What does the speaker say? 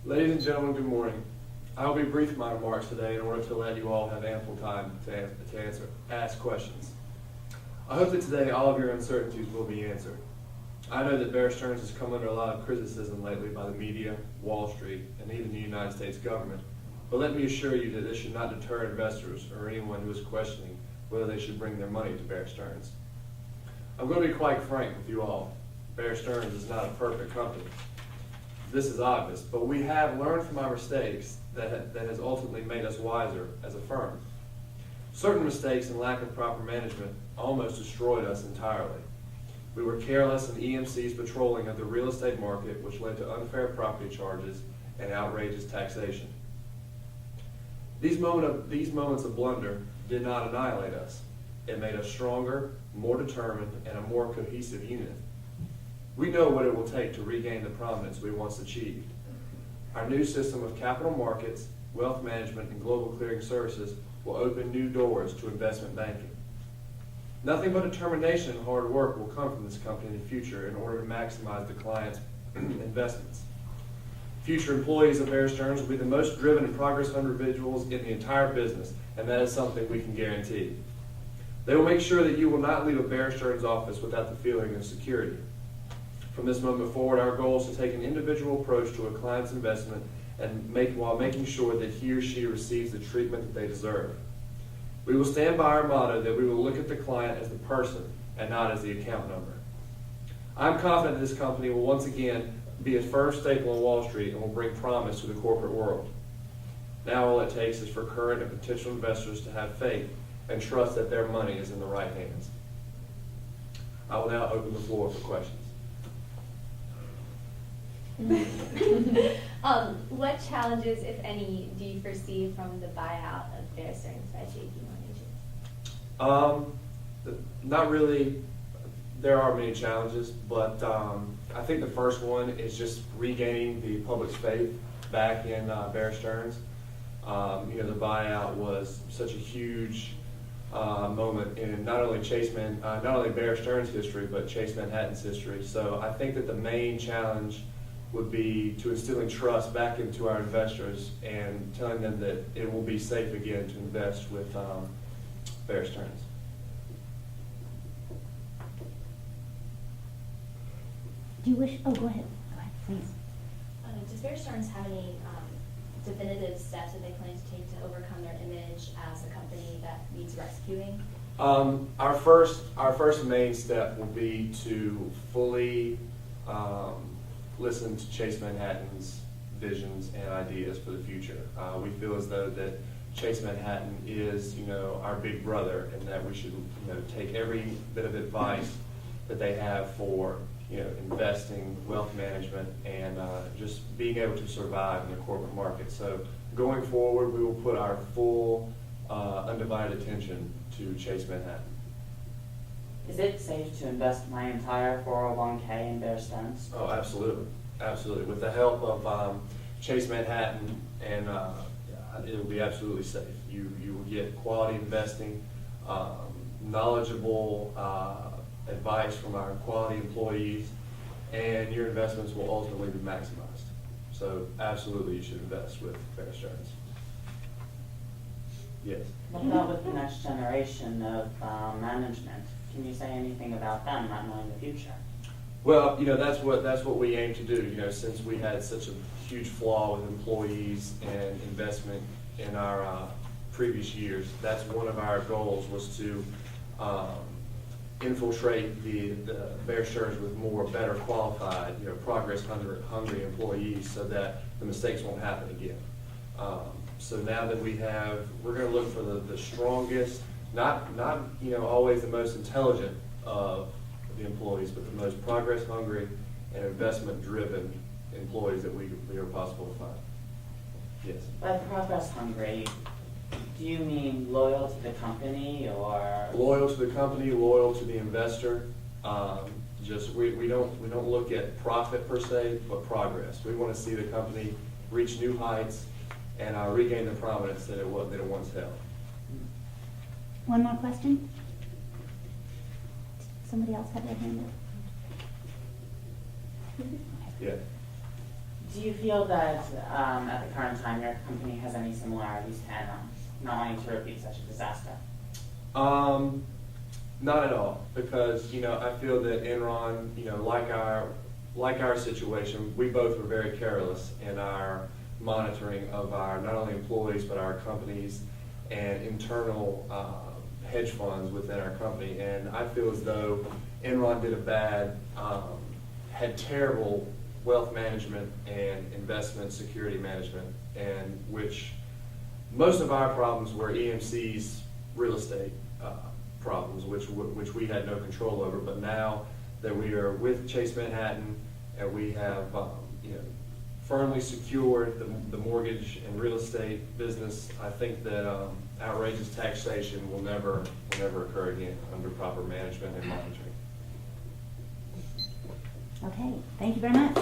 Ladies and gentlemen, good morning. I will be brief in my remarks today in order to let you all have ample time to ask questions. I hope that today all of your uncertainties will be answered. I know that Bear Stearns has come under a lot of criticism lately by the media, Wall Street, and even the United States government. But let me assure you that this should not deter investors or anyone who is questioning whether they should bring their money to Bear Stearns. I'm going to be quite frank with you all. Bear Stearns is not a perfect company. This is obvious, but we have learned from our mistakes that has ultimately made us wiser as a firm. Certain mistakes and lack of proper management almost destroyed us entirely. We were careless in EMC's patrolling of the real estate market, which led to unfair property charges and outrageous taxation. These moments of blunder did not annihilate us. It made us stronger, more determined, and a more cohesive unit. We know what it will take to regain the prominence we once achieved. Our new system of capital markets, wealth management, and global clearing services will open new doors to investment banking. Nothing but determination and hard work will come from this company in the future in order to maximize the client's investments. Future employees of Bear Stearns will be the most driven and progress-hungry individuals in the entire business, and that is something we can guarantee. They will make sure that you will not leave a Bear Stearns office without the feeling of security. From this moment forward, our goal is to take an individual approach to a client's investment while making sure that he or she receives the treatment that they deserve. We will stand by our motto that we will look at the client as the person and not as the account number. I'm confident that this company will once again be a firm staple on Wall Street and will bring promise to the corporate world. Now all it takes is for current and potential investors to have faith and trust that their money is in the right hands. I will now open the floor for questions. What challenges, if any, do you foresee from the buyout of Bear Stearns by JP Morgan? Not really. There are many challenges, but I think the first one is just regaining the public's faith back in Bear Stearns. The buyout was such a huge moment in not only Bear Stearns history, but Chase Manhattan's history. So I think that the main challenge would be to instilling trust back into our investors and telling them that it will be safe again to invest with Bear Stearns. Do you wish? Oh, go ahead. Go ahead, please. Does Bear Stearns have any definitive steps that they plan to take to overcome their image as a company that needs rescuing? Our first main step will be to fully listen to Chase Manhattan's visions and ideas for the future. We feel as though that Chase Manhattan is, our big brother, and that we should, take every bit of advice that they have for, investing, wealth management, and just being able to survive in the corporate market. So going forward, we will put our full, undivided attention to Chase Manhattan. Is it safe to invest my entire 401k in Bear Stearns? Oh, absolutely. Absolutely. With the help of Chase Manhattan, and it will be absolutely safe. You will get quality investing, knowledgeable advice from our quality employees, and your investments will ultimately be maximized. So absolutely you should invest with Bear Stearns. Yes. What about with the next generation of management? Can you say anything about them, not knowing the future? Well, that's what we aim to do. Since we had such a huge flaw with employees and investment in our previous years, that's one of our goals, was to infiltrate the Bear Stearns with more better qualified, progress-hungry employees, so that the mistakes won't happen again. So now that we're going to look for the strongest, not always the most intelligent of the employees, but the most progress-hungry and investment-driven employees that we are possible to find. Yes. By progress-hungry, do you mean loyal to the company, or loyal to the company, loyal to the investor? We don't look at profit per se, but progress. We want to see the company reach new heights and regain the prominence that it once held. One more question? Somebody else had their hand up? Yeah. Do you feel that at the current time your company has any similarities to Enron, not wanting to repeat such a disaster? Not at all, because, I feel that Enron, like our situation, we both were very careless in our monitoring of our, not only employees, but our companies and internal hedge funds within our company. And I feel as though Enron had terrible wealth management and investment security management, and which most of our problems were EMC's real estate problems, which we had no control over. But now that we are with Chase Manhattan and we have firmly secured the mortgage and real estate business, I think that outrageous taxation will never occur again under proper management and monitoring. Okay, thank you very much.